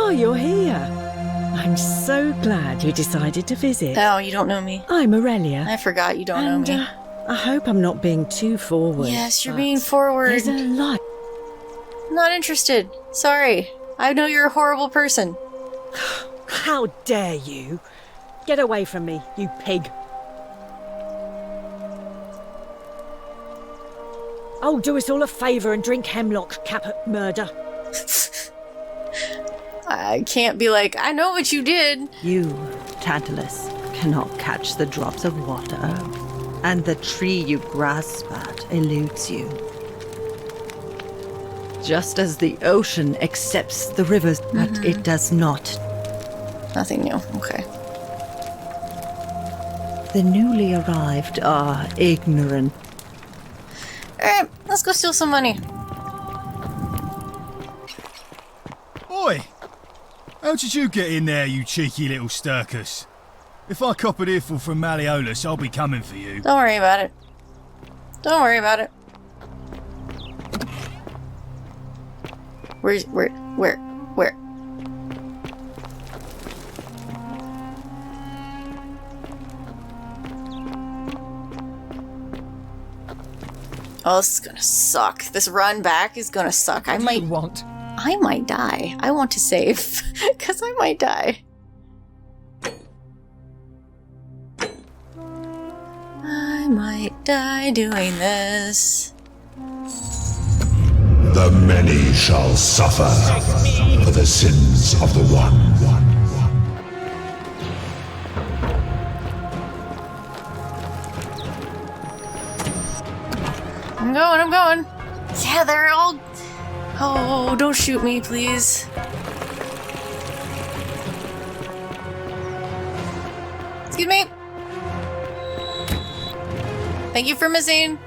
Oh, you're here. I'm so glad you decided to visit. Oh, you don't know me. I'm Aurelia. I forgot you don't know me. I hope I'm not being too forward. Yes, you're being forward. There's a lot. Not interested. Sorry. I know you're a horrible person. How dare you? Get away from me, you pig. Oh, do us all a favour and drink hemlock, Caput Murder. I can't be like, I know what you did. You, Tantalus, cannot catch the drops of water, and the tree you grasp at eludes you. Just as the ocean accepts the rivers, but it does not. Nothing new. Okay. The newly arrived are ignorant. Alright, let's go steal some money. Oi! How did you get in there, you cheeky little stirkus? If I cop an earful from Malleolus, I'll be coming for you. Don't worry about it. Don't worry about it. Where? Oh, this is gonna suck. This run back is gonna suck. I might die. I want to save, because I might die. I might die doing this. The many shall suffer for the sins of the one. I'm going. Yeah, they're all... Oh, don't shoot me, please. Excuse me. Thank you for missing.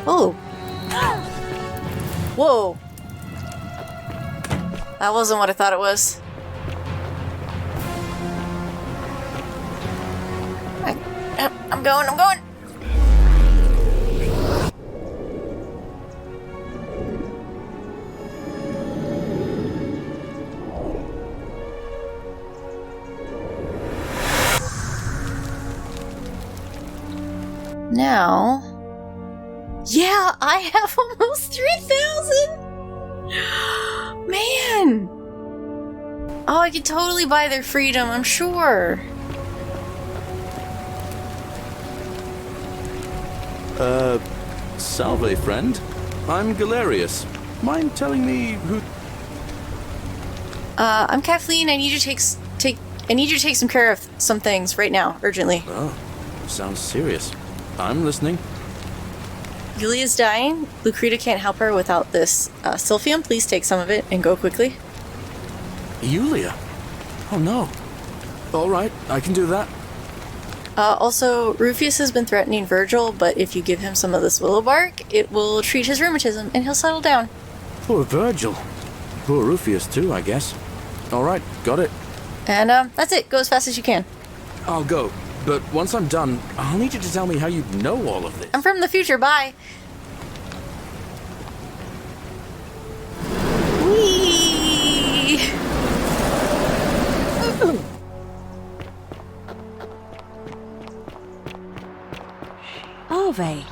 Oh. Whoa. That wasn't what I thought it was. I'm going. Now... Yeah, I have almost 3,000! Man! Oh, I could totally buy their freedom, I'm sure. Salve, friend. I'm Galerius. Mind telling me who... I'm Kathleen. I need you to take some care of some things right now, urgently. Oh, sounds serious. I'm listening. Julia's dying. Lucreta can't help her without this Sylphium. Please take some of it and go quickly. Yulia? Oh no. Alright, I can do that. Also, Rufius has been threatening Virgil, but if you give him some of this willow bark, it will treat his rheumatism and he'll settle down. Poor Virgil. Poor Rufius too, I guess. Alright, got it. And that's it. Go as fast as you can. I'll go. But once I'm done, I'll need you to tell me how you know all of this. I'm from the future. Bye. Whee! Are they?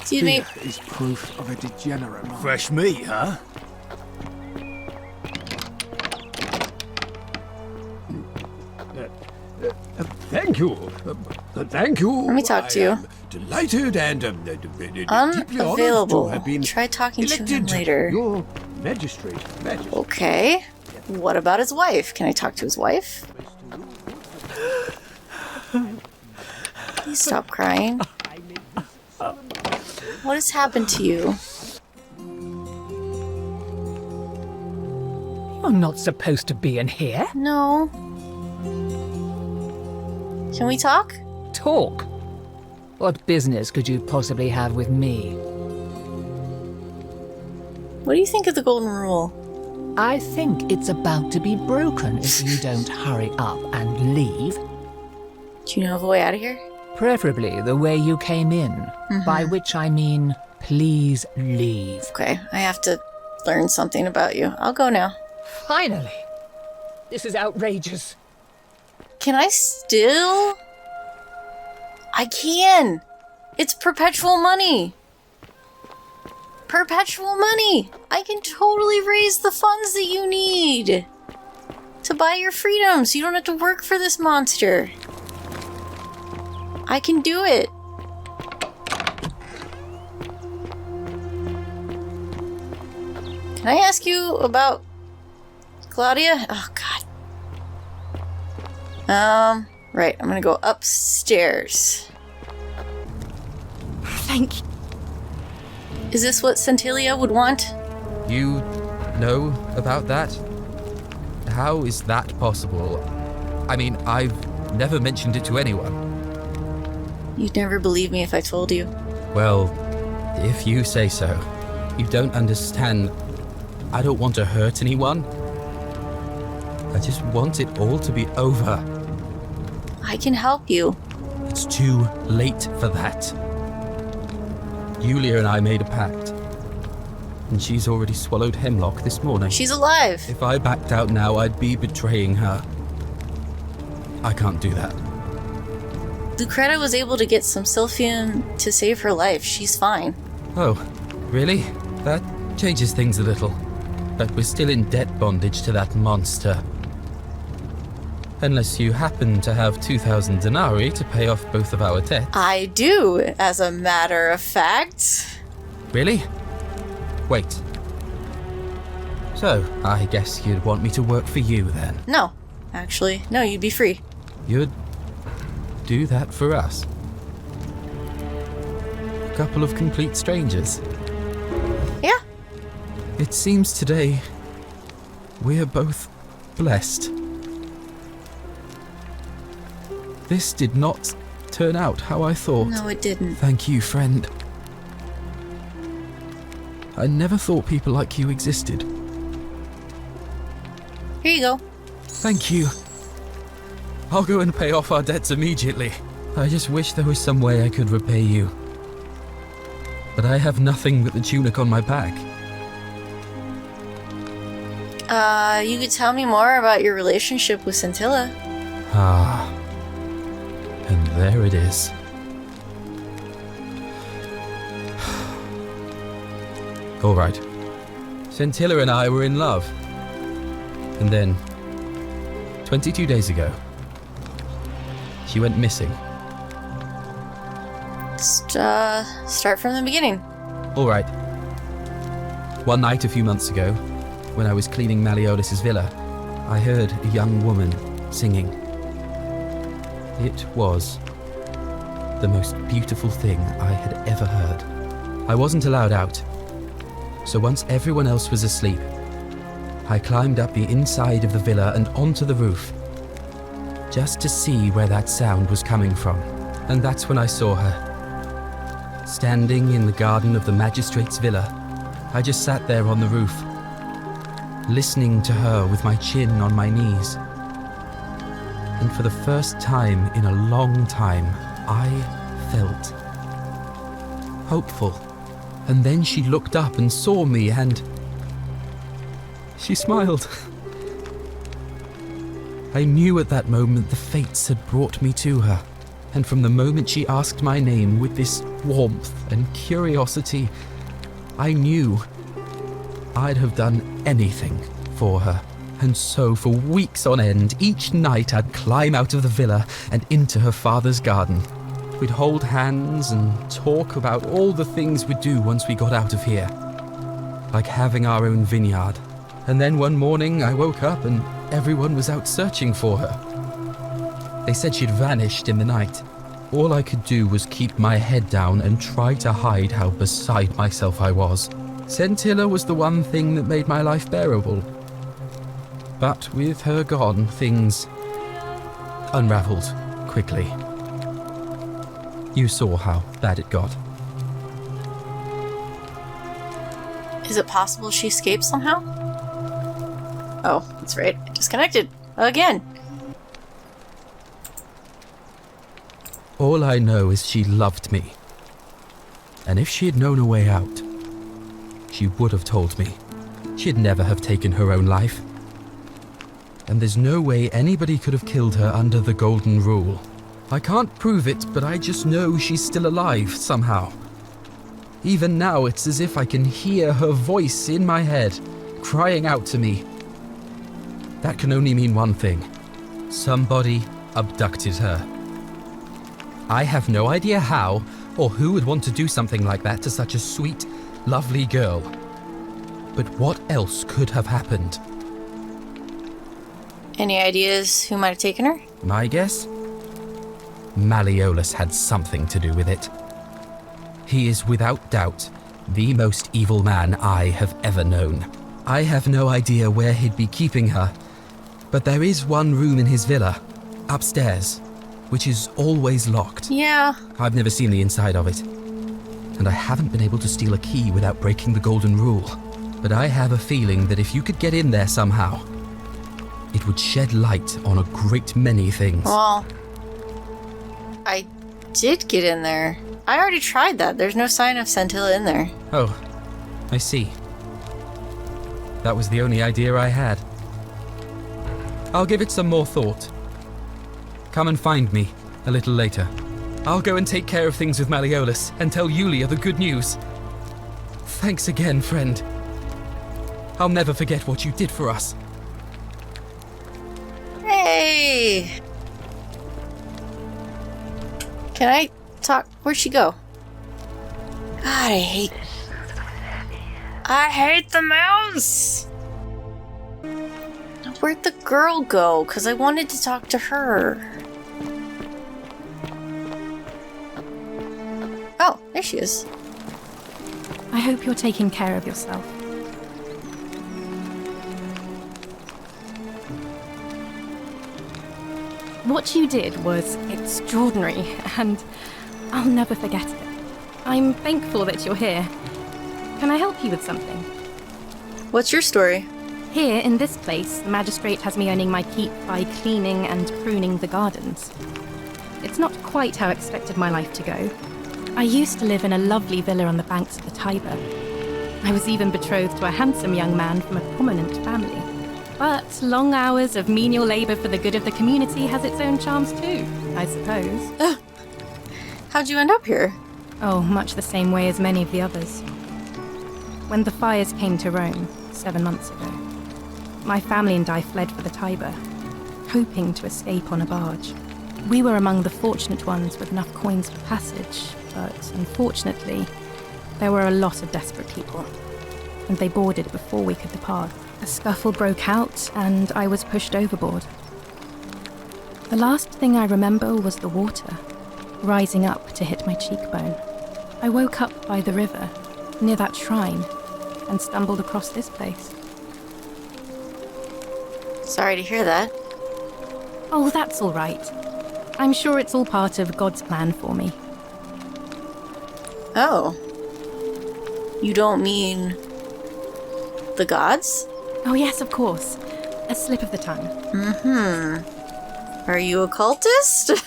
Excuse me. Here is proof of a degenerate mind. Fresh meat, huh? Thank you. Thank you. Let me talk to you. Delighted and deeply honored to Unavailable. have been Try talking to him elected later. Your magistrate. Okay. What about his wife? Can I talk to his wife? Please stop crying. What has happened to you? You're not supposed to be in here. No. Can we talk? Talk? What business could you possibly have with me? What do you think of the Golden Rule? I think it's about to be broken if you don't hurry up and leave. Do you know of a way out of here? Preferably the way you came in, by which I mean, please leave. Okay, I have to learn something about you. I'll go now. Finally! This is outrageous. Can I still? I can! It's perpetual money! Perpetual money! I can totally raise the funds that you need to buy your freedom so you don't have to work for this monster. I can do it. Can I ask you about Claudia? Oh, God. Right. I'm gonna go upstairs. Thank you. Is this what Cintilla would want? You know about that? How is that possible? I mean, I've never mentioned it to anyone. You'd never believe me if I told you. Well, if you say so. You don't understand. I don't want to hurt anyone. I just want it all to be over. I can help you. It's too late for that. Yulia and I made a pact. And she's already swallowed hemlock this morning. She's alive. If I backed out now, I'd be betraying her. I can't do that. Lucreta was able to get some Sylphium to save her life. She's fine. Oh, really? That changes things a little. But we're still in debt bondage to that monster. Unless you happen to have 2,000 denarii to pay off both of our debts. I do, as a matter of fact. Really? Wait. So, I guess you'd want me to work for you then? No. Actually, no, you'd be free. You'd do that for us? A couple of complete strangers? Yeah. It seems today we're both blessed. This did not turn out how I thought. No, it didn't. Thank you, friend. I never thought people like you existed. Here you go. Thank you. I'll go and pay off our debts immediately. I just wish there was some way I could repay you. But I have nothing but the tunic on my back. You could tell me more about your relationship with Cintilla. Ah. And there it is. All right. Cintilla and I were in love. And then, 22 days ago, she went missing. Start from the beginning. All right. One night a few months ago, when I was cleaning Malleolus' villa, I heard a young woman singing. It was the most beautiful thing I had ever heard. I wasn't allowed out, so once everyone else was asleep, I climbed up the inside of the villa and onto the roof, just to see where that sound was coming from. And that's when I saw her, standing in the garden of the magistrate's villa. I just sat there on the roof, listening to her with my chin on my knees. And for the first time in a long time, I felt hopeful. And then she looked up and saw me and she smiled. I knew at that moment the fates had brought me to her. And from the moment she asked my name with this warmth and curiosity, I knew I'd have done anything for her. And so for weeks on end, each night I'd climb out of the villa and into her father's garden. We'd hold hands and talk about all the things we'd do once we got out of here. Like having our own vineyard. And then one morning I woke up and everyone was out searching for her. They said she'd vanished in the night. All I could do was keep my head down and try to hide how beside myself I was. Cintilla was the one thing that made my life bearable. But with her gone, things unraveled quickly. You saw how bad it got. Is it possible she escaped somehow? Oh, that's right. It disconnected. Again. All I know is she loved me. And if she had known a way out, she would have told me. She'd never have taken her own life. And there's no way anybody could have killed her under the Golden Rule. I can't prove it, but I just know she's still alive somehow. Even now, it's as if I can hear her voice in my head, crying out to me. That can only mean one thing. Somebody abducted her. I have no idea how or who would want to do something like that to such a sweet, lovely girl. But what else could have happened? Any ideas who might have taken her? My guess? Malleolus had something to do with it. He is without doubt the most evil man I have ever known. I have no idea where he'd be keeping her, but there is one room in his villa, upstairs, which is always locked. Yeah. I've never seen the inside of it, and I haven't been able to steal a key without breaking the Golden Rule. But I have a feeling that if you could get in there somehow, it would shed light on a great many things. Well, I did get in there. I already tried that. There's no sign of Cintilla in there. Oh, I see. That was the only idea I had. I'll give it some more thought. Come and find me a little later. I'll go and take care of things with Malleolus and tell Yulia the good news. Thanks again, friend. I'll never forget what you did for us. Hey! Can I talk? Where'd she go? God, I hate the mouse! Where'd the girl go? Because I wanted to talk to her. Oh, there she is. I hope you're taking care of yourself. What you did was extraordinary, and I'll never forget it. I'm thankful that you're here. Can I help you with something? What's your story? Here, in this place, the magistrate has me earning my keep by cleaning and pruning the gardens. It's not quite how I expected my life to go. I used to live in a lovely villa on the banks of the Tiber. I was even betrothed to a handsome young man from a prominent family. But long hours of menial labor for the good of the community has its own charms too, I suppose. How'd you end up here? Oh, much the same way as many of the others. When the fires came to Rome, 7 months ago, my family and I fled for the Tiber, hoping to escape on a barge. We were among the fortunate ones with enough coins for passage, but unfortunately, there were a lot of desperate people, and they boarded before we could depart. A scuffle broke out, and I was pushed overboard. The last thing I remember was the water, rising up to hit my cheekbone. I woke up by the river, near that shrine, and stumbled across this place. Sorry to hear that. Oh, that's all right. I'm sure it's all part of God's plan for me. Oh. You don't mean the gods? Oh yes, of course. A slip of the tongue. Are you a cultist?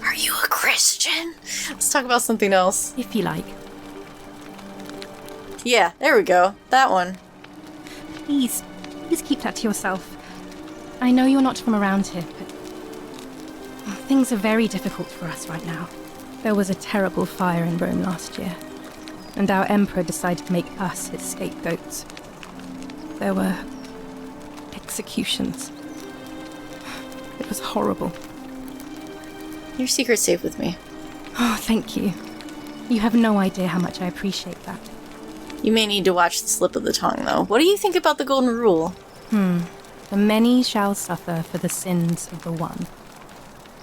Are you a Christian? Let's talk about something else. If you like. Yeah, there we go. That one. Please keep that to yourself. I know you're not from around here, but things are very difficult for us right now. There was a terrible fire in Rome last year, and our emperor decided to make us his scapegoats. There were executions. It was horrible. Your secret's safe with me. Oh, thank you. You have no idea how much I appreciate that. You may need to watch the slip of the tongue, though. What do you think about the Golden Rule? The many shall suffer for the sins of the one.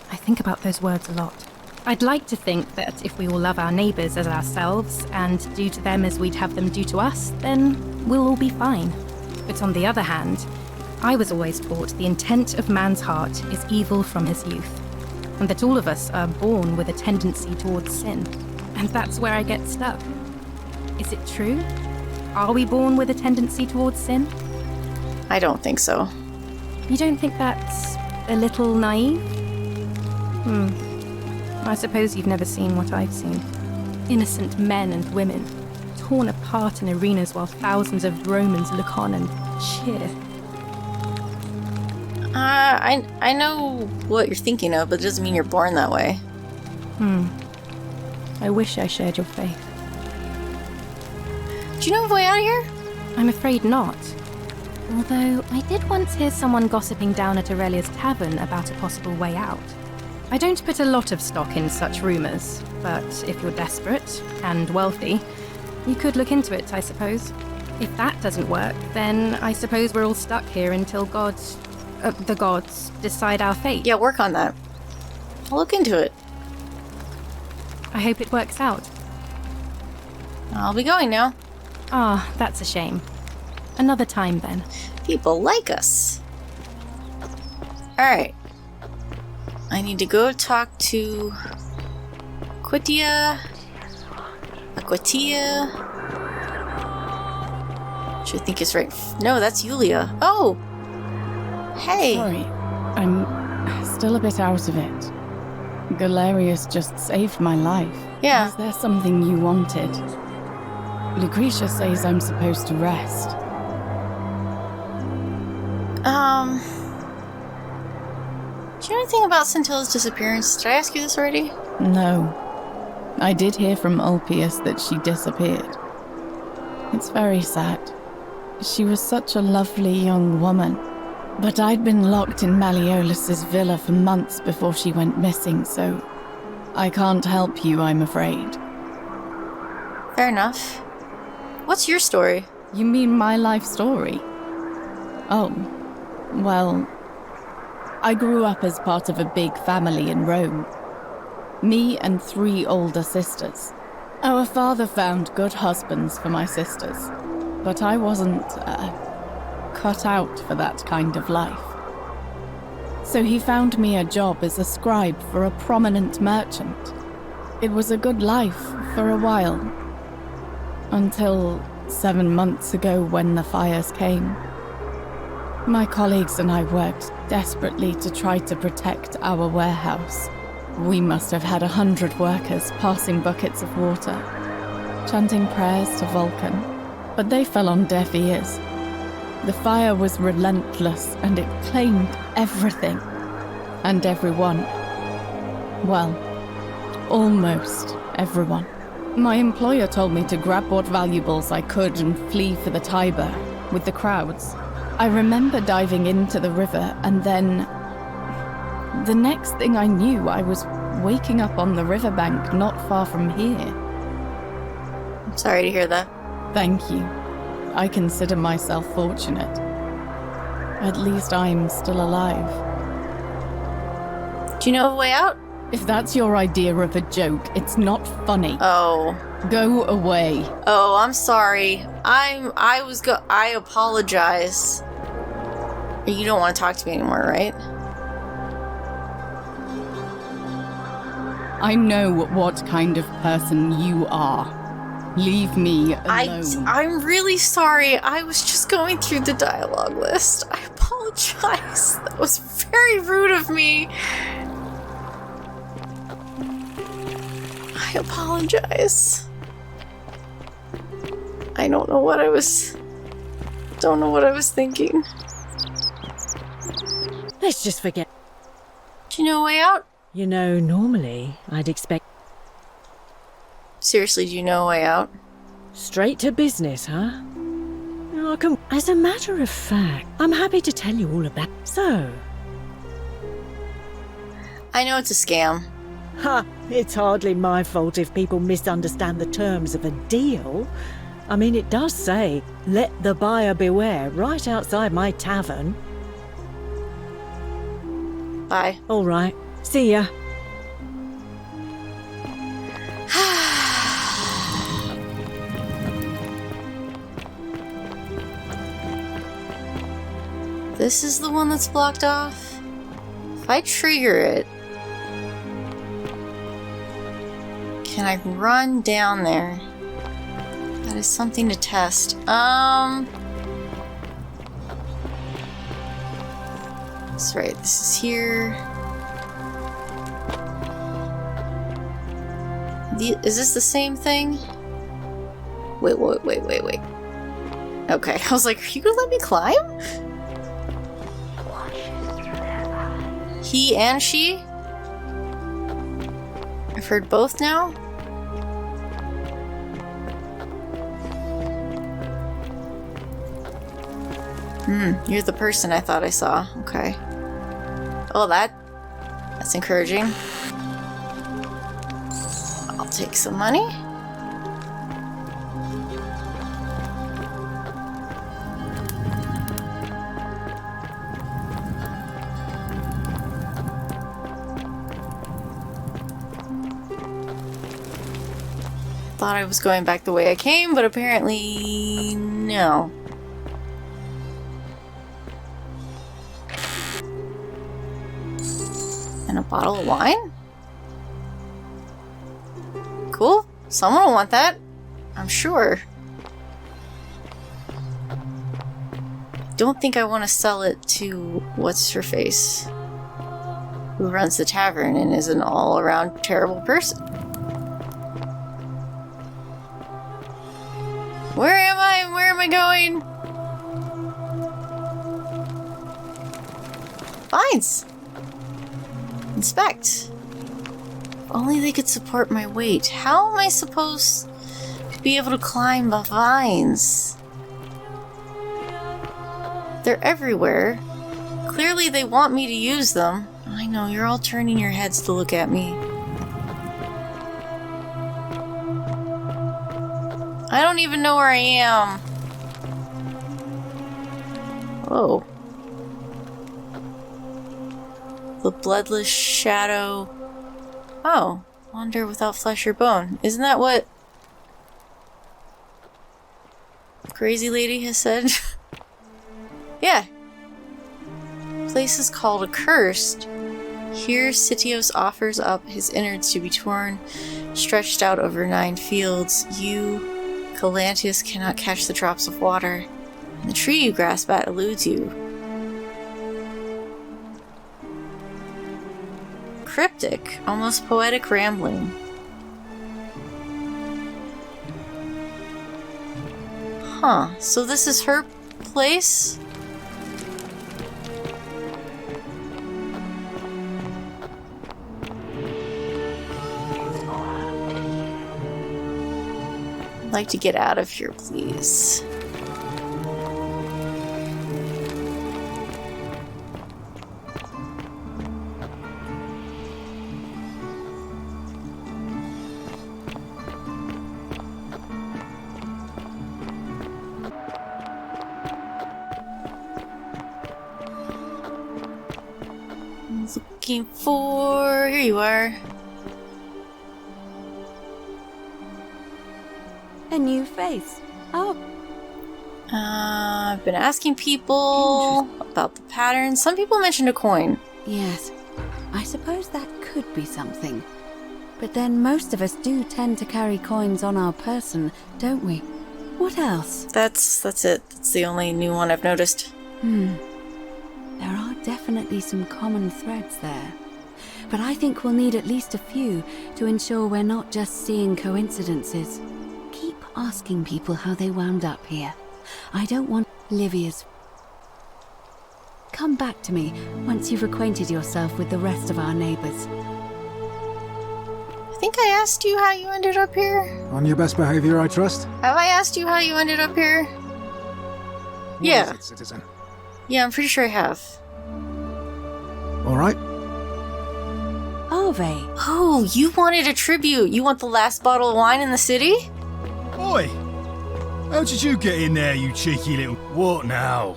I think about those words a lot. I'd like to think that if we all love our neighbours as ourselves and do to them as we'd have them do to us, then we'll all be fine. But on the other hand, I was always taught the intent of man's heart is evil from his youth, and that all of us are born with a tendency towards sin. And that's where I get stuck. Is it true? Are we born with a tendency towards sin? I don't think so. You don't think that's A little naive? I suppose you've never seen what I've seen. Innocent men and women, torn apart in arenas while thousands of Romans look on and cheer. I know what you're thinking of, but it doesn't mean you're born that way. I wish I shared your faith. Do you know the way out of here? I'm afraid not. Although, I did once hear someone gossiping down at Aurelia's tavern about a possible way out. I don't put a lot of stock in such rumours, but if you're desperate and wealthy, you could look into it, I suppose. If that doesn't work, then I suppose we're all stuck here until the gods decide our fate. Yeah, work on that. I'll look into it. I hope it works out. I'll be going now. Ah, that's a shame. Another time, then. People like us. Alright. I need to go talk to Aquatia. Which I think is right. No, that's Yulia. Oh! Hey! Sorry, I'm still a bit out of it. Galerius just saved my life. Yeah. Is there something you wanted? Lucretia says I'm supposed to rest. Do you know anything about Cintilla's disappearance? Did I ask you this already? No. I did hear from Ulpius that she disappeared. It's very sad. She was such a lovely young woman. But I'd been locked in Malleolus's villa for months before she went missing, so I can't help you, I'm afraid. Fair enough. What's your story? You mean my life story? Oh, well, I grew up as part of a big family in Rome. Me and 3 older sisters. Our father found good husbands for my sisters, but I wasn't, cut out for that kind of life. So he found me a job as a scribe for a prominent merchant. It was a good life for a while. Until 7 months ago when the fires came. My colleagues and I worked desperately to try to protect our warehouse. We must have had 100 workers passing buckets of water, chanting prayers to Vulcan, but they fell on deaf ears. The fire was relentless and it claimed everything and everyone. Well, almost everyone. My employer told me to grab what valuables I could and flee for the Tiber with the crowds. I remember diving into the river and then the next thing I knew, I was waking up on the riverbank not far from here. I'm sorry to hear that. Thank you. I consider myself fortunate. At least I'm still alive. Do you know a way out? If that's your idea of a joke, it's not funny. Oh. Go away. Oh, I'm sorry. I apologize. You don't want to talk to me anymore, right? I know what kind of person you are. Leave me alone. I'm really sorry. I was just going through the dialogue list. I apologize. That was very rude of me. I apologize. I don't know what I was thinking. Let's just forget. Do you know a way out? You know, normally I'd expect... Seriously, do you know a way out? Straight to business, huh? Oh, as a matter of fact, I'm happy to tell you all about... So... I know it's a scam. Ha! It's hardly my fault if people misunderstand the terms of a deal. I mean, it does say, let the buyer beware, right outside my tavern. Bye. All right. See ya. This is the one that's blocked off? If I trigger it... Can I run down there? That is something to test. That's right, this is here. Is this the same thing? Wait. Okay, I was like, are you gonna let me climb? He and she? I've heard both now? You're the person I thought I saw. Okay. Oh, that's encouraging. I'll take some money. Thought I was going back the way I came, but apparently no. And a bottle of wine? Cool. Someone will want that. I'm sure. Don't think I want to sell it to what's-her-face, who runs the tavern and is an all-around terrible person. Where am I? Where am I going? Vines! Inspect. If only they could support my weight. How am I supposed to be able to climb the vines? They're everywhere. Clearly they want me to use them. I know, you're all turning your heads to look at me. I don't even know where I am. Whoa. The bloodless shadow. Oh, wander without flesh or bone. Isn't that what the crazy lady has said? Yeah. Place is called accursed. Here Citios offers up his innards to be torn, stretched out over 9 fields. You, Calantius, cannot catch the drops of water, and the tree you grasp at eludes you. Cryptic, almost poetic rambling. Huh, so this is her place? I'd like to get out of here, please. Looking for... Here you are. A new face. Oh. I've been asking people about the patterns. Some people mentioned a coin. Yes. I suppose that could be something. But then most of us do tend to carry coins on our person, don't we? What else? That's it. That's the only new one I've noticed. There are definitely some common threads there. But I think we'll need at least a few to ensure we're not just seeing coincidences. Keep asking people how they wound up here. I don't want Livia's... Come back to me once you've acquainted yourself with the rest of our neighbors. I think I asked you how you ended up here. On your best behavior, I trust? Have I asked you how you ended up here? What yeah. is it, citizen? Yeah, I'm pretty sure I have. All right. Ave. Oh, you wanted a tribute. You want the last bottle of wine in the city? Oi! How did you get in there, you cheeky little... What now?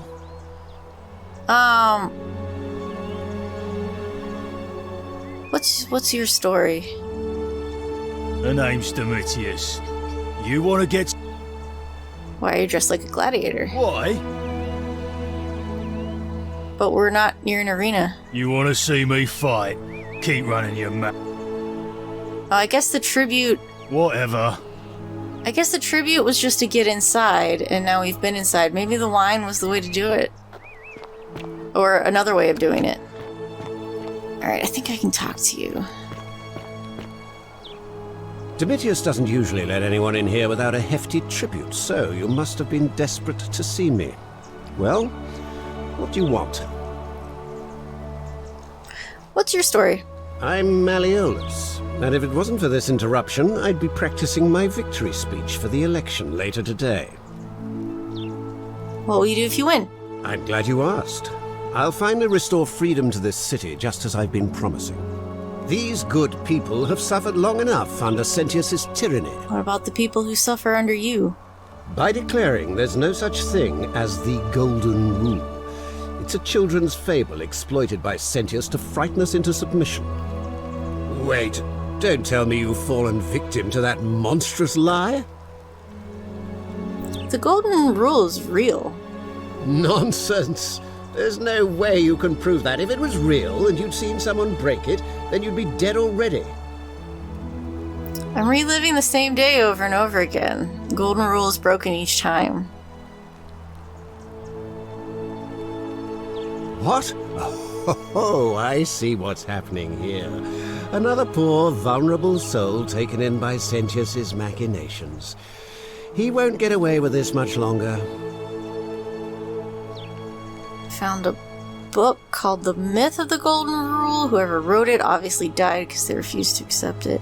What's your story? The name's Domitius. You want to get... Why are you dressed like a gladiator? Why? But we're not near an arena. You want to see me fight? Keep running your mouth. I guess the tribute... Whatever. I guess the tribute was just to get inside, and now we've been inside. Maybe the wine was the way to do it. or another way of doing it. Alright, I think I can talk to you. Domitius doesn't usually let anyone in here without a hefty tribute, so you must have been desperate to see me. Well, what do you want? What's your story? I'm Malleolus, and if it wasn't for this interruption, I'd be practicing my victory speech for the election later today. What will you do if you win? I'm glad you asked. I'll finally restore freedom to this city, just as I've been promising. These good people have suffered long enough under Sentius's tyranny. What about the people who suffer under you? By declaring there's no such thing as the Golden Rule. It's a children's fable exploited by Sentius to frighten us into submission. Wait, don't tell me you've fallen victim to that monstrous lie? The Golden Rule is real. Nonsense! There's no way you can prove that. If it was real and you'd seen someone break it, then you'd be dead already. I'm reliving the same day over and over again. The Golden Rule is broken each time. What? Oh, I see what's happening here. Another poor, vulnerable soul taken in by Sentius's machinations. He won't get away with this much longer. Found a book called The Myth of the Golden Rule. Whoever wrote it obviously died because they refused to accept it.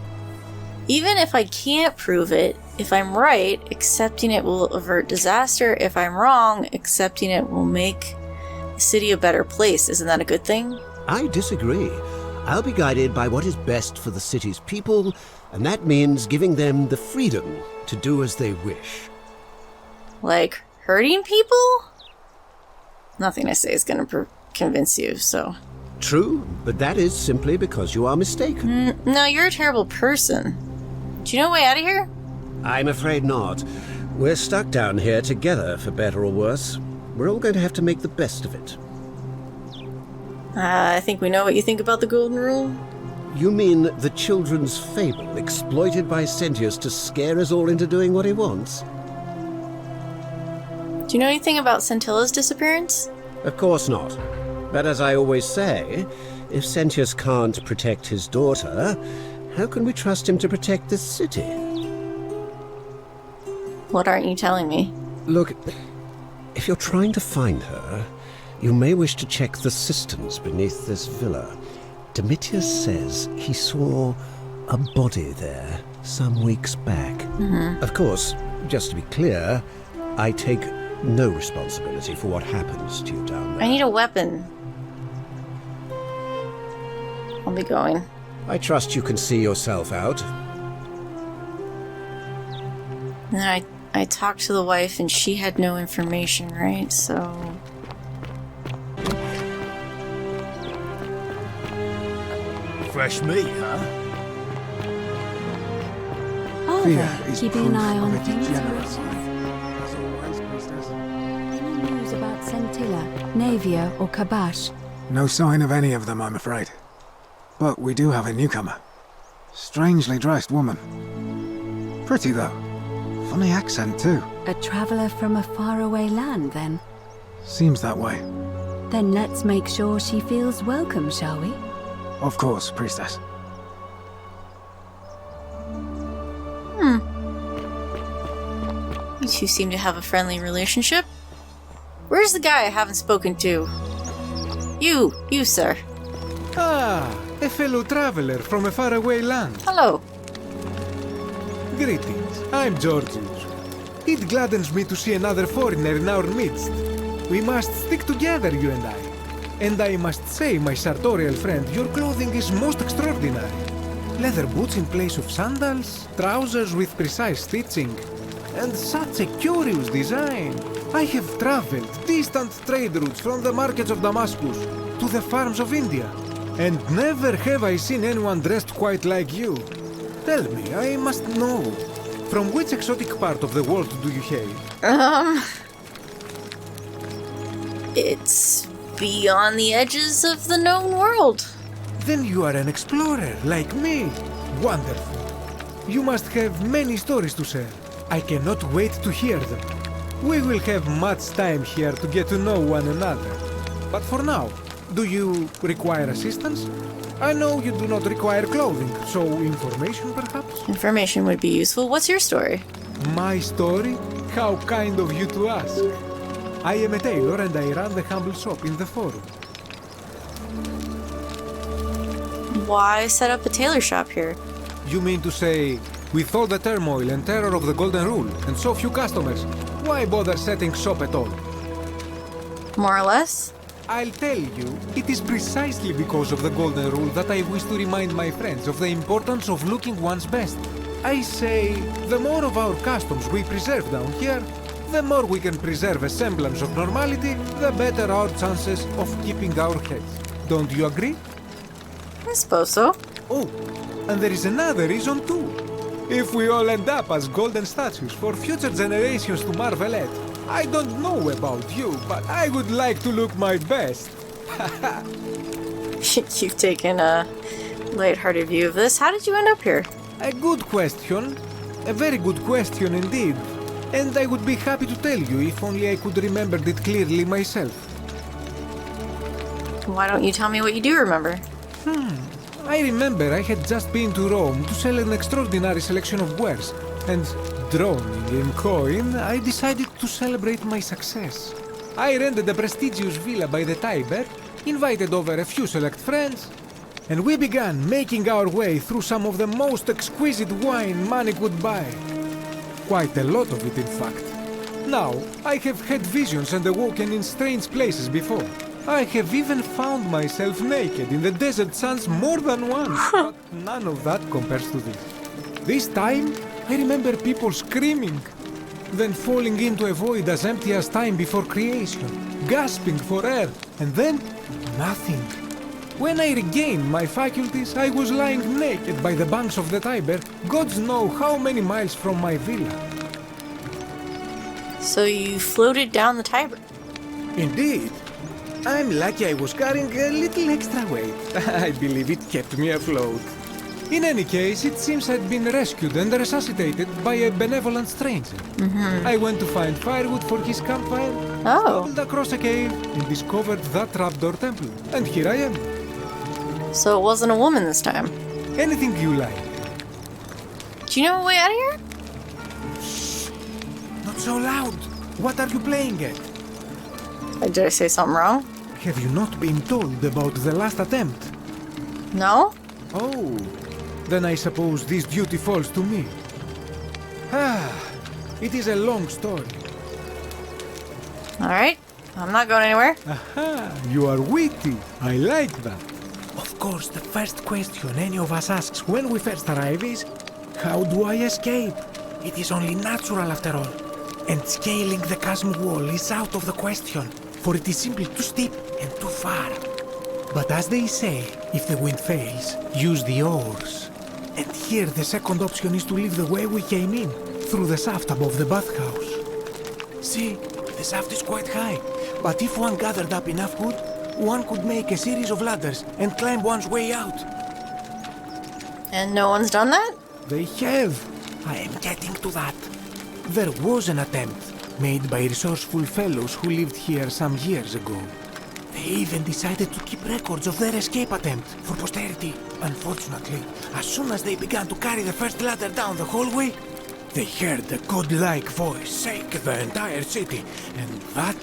Even if I can't prove it, if I'm right, accepting it will avert disaster. If I'm wrong, accepting it will make the city a better place. Isn't that a good thing? I disagree. I'll be guided by what is best for the city's people, and that means giving them the freedom to do as they wish. Like, hurting people? Nothing I say is going to convince you, so... True, but that is simply because you are mistaken. No, you're a terrible person. Do you know a way out of here? I'm afraid not. We're stuck down here together, for better or worse. We're all going to have to make the best of it. I think we know what you think about the Golden Rule. You mean the children's fable exploited by Sentius to scare us all into doing what he wants? Do you know anything about Cintilla's disappearance? Of course not. But as I always say, if Sentius can't protect his daughter, how can we trust him to protect this city? What aren't you telling me? Look, if you're trying to find her, you may wish to check the cisterns beneath this villa. Domitius says he saw a body there some weeks back. Of course, just to be clear, I take no responsibility for what happens to you down there. I need a weapon. I'll be going. I trust you can see yourself out. And I talked to the wife and she had no information, right? So... Fresh meat, huh? Arthur, keeping an eye on things. Any news about Cintilla, Navia, or Kabash? No sign of any of them, I'm afraid. But we do have a newcomer. Strangely dressed woman. Pretty, though. Funny accent, too. A traveler from a faraway land, then? Seems that way. Then let's make sure she feels welcome, shall we? Of course, priestess. You two seem to have a friendly relationship. Where's the guy I haven't spoken to? You, sir. Ah, a fellow traveler from a faraway land. Hello. Greetings, I'm Georgius. It gladdens me to see another foreigner in our midst. We must stick together, you and I. And I must say, my sartorial friend, your clothing is most extraordinary. Leather boots in place of sandals, trousers with precise stitching, and such a curious design. I have traveled distant trade routes from the markets of Damascus to the farms of India, and never have I seen anyone dressed quite like you. Tell me, I must know, from which exotic part of the world do you hail? It's beyond the edges of the known world. Then you are an explorer, like me. Wonderful. You must have many stories to share. I cannot wait to hear them. We will have much time here to get to know one another. But for now, do you require assistance? I know you do not require clothing, so information perhaps? Information would be useful. What's your story? My story? How kind of you to ask. I am a tailor and I run the humble shop in the forum. Why set up a tailor shop here? You mean to say, with all the turmoil and terror of the Golden Rule and so few customers, why bother setting shop at all? More or less? I'll tell you, it is precisely because of the Golden Rule that I wish to remind my friends of the importance of looking one's best. I say, the more of our customs we preserve down here, the more we can preserve a semblance of normality, the better our chances of keeping our heads. Don't you agree? I suppose so. Oh, and there is another reason too. If we all end up as golden statues for future generations to marvel at, I don't know about you, but I would like to look my best. You've taken a lighthearted view of this. How did you end up here? A good question. A very good question indeed. And I would be happy to tell you if only I could remember it clearly myself. Why don't you tell me what you do remember? I remember I had just been to Rome to sell an extraordinary selection of wares, and drowning in coin, I decided to celebrate my success. I rented a prestigious villa by the Tiber, invited over a few select friends, and we began making our way through some of the most exquisite wine money could buy. Quite a lot of it, in fact. Now, I have had visions and awoken in strange places before. I have even found myself naked in the desert sands more than once, but none of that compares to this. This time, I remember people screaming, then falling into a void as empty as time before creation, gasping for air, and then nothing. When I regained my faculties, I was lying naked by the banks of the Tiber, gods know how many miles from my villa. So you floated down the Tiber? Indeed. I'm lucky I was carrying a little extra weight. I believe it kept me afloat. In any case, it seems I'd been rescued and resuscitated by a benevolent stranger. I went to find firewood for his campfire, stumbled across a cave, and discovered that trapdoor temple. And here I am. So it wasn't a woman this time? Anything you like. Do you know a way out of here? Shh! Not so loud. What are you playing at? Did I say something wrong? Have you not been told about the last attempt? No? Oh, then I suppose this duty falls to me. It is a long story. Alright, I'm not going anywhere. Aha, you are witty. I like that. Of course, the first question any of us asks when we first arrive is, how do I escape? It is only natural after all. And scaling the chasm wall is out of the question, for it is simply too steep and too far. But as they say, if the wind fails, use the oars. And here the second option is to leave the way we came in, through the shaft above the bathhouse. See, the shaft is quite high, but if one gathered up enough wood, one could make a series of ladders and climb one's way out. And no one's done that? They have. I am getting to that. There was an attempt, made by resourceful fellows who lived here some years ago. They even decided to keep records of their escape attempt for posterity. Unfortunately, as soon as they began to carry the first ladder down the hallway, they heard a godlike voice shake the entire city, and that,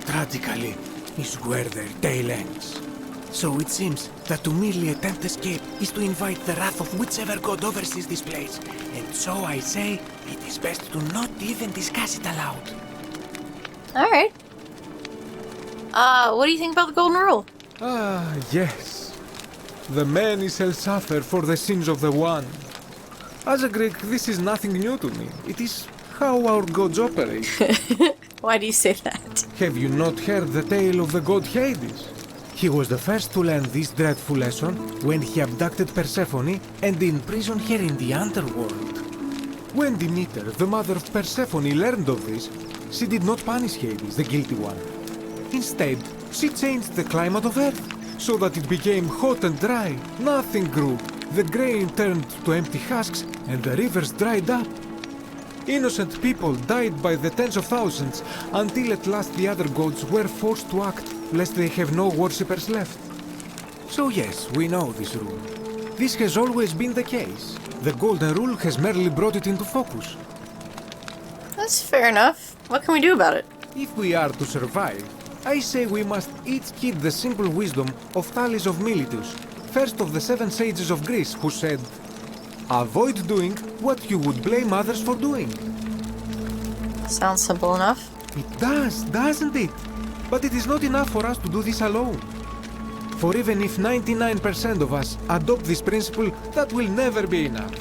tragically, is where their tale ends. So it seems that to merely attempt escape is to invite the wrath of whichever god oversees this place. And so I say, it is best to not even discuss it aloud. Alright. What do you think about the Golden Rule? Yes. The many shall suffer for the sins of the one. As a Greek, this is nothing new to me. It is how our gods operate. Why do you say that? Have you not heard the tale of the god Hades? He was the first to learn this dreadful lesson when he abducted Persephone and imprisoned her in the underworld. When Demeter, the mother of Persephone, learned of this, she did not punish Hades, the guilty one. Instead, she changed the climate of Earth so that it became hot and dry. Nothing grew. The grain turned to empty husks and the rivers dried up. Innocent people died by the tens of thousands until at last the other gods were forced to act lest they have no worshippers left. So yes, we know this rule. This has always been the case. The Golden Rule has merely brought it into focus. That's fair enough. What can we do about it? If we are to survive, I say we must each keep the simple wisdom of Thales of Miletus, first of the 7 sages of Greece, who said, "Avoid doing what you would blame others for doing." Sounds simple enough. It does, doesn't it? But it is not enough for us to do this alone. For even if 99% of us adopt this principle, that will never be enough.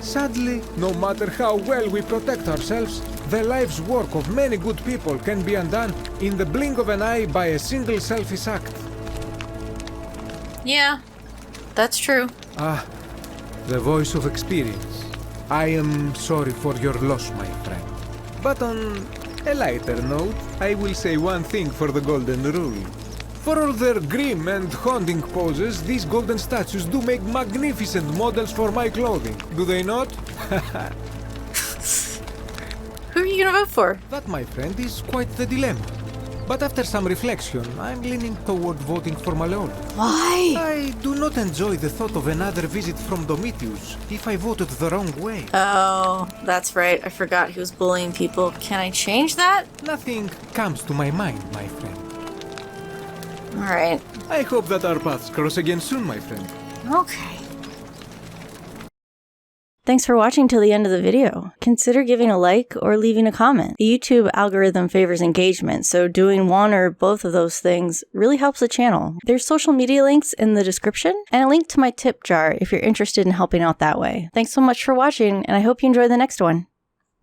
Sadly, no matter how well we protect ourselves, the life's work of many good people can be undone in the blink of an eye by a single selfish act. Yeah, that's true. Ah, the voice of experience. I am sorry for your loss, my friend. But on a lighter note, I will say one thing for the Golden Rule. For all their grim and haunting poses, these golden statues do make magnificent models for my clothing, do they not? Who are you gonna vote for? That, my friend, is quite the dilemma. But after some reflection, I'm leaning toward voting for Malleolus. Why? I do not enjoy the thought of another visit from Domitius if I voted the wrong way. Oh, that's right. I forgot he was bullying people. Can I change that? Nothing comes to my mind, my friend. Alright. I hope that our paths cross again soon, my friend. Okay. Thanks for watching till the end of the video. Consider giving a like or leaving a comment. The YouTube algorithm favors engagement, so doing one or both of those things really helps the channel. There's social media links in the description and a link to my tip jar if you're interested in helping out that way. Thanks so much for watching, and I hope you enjoy the next one.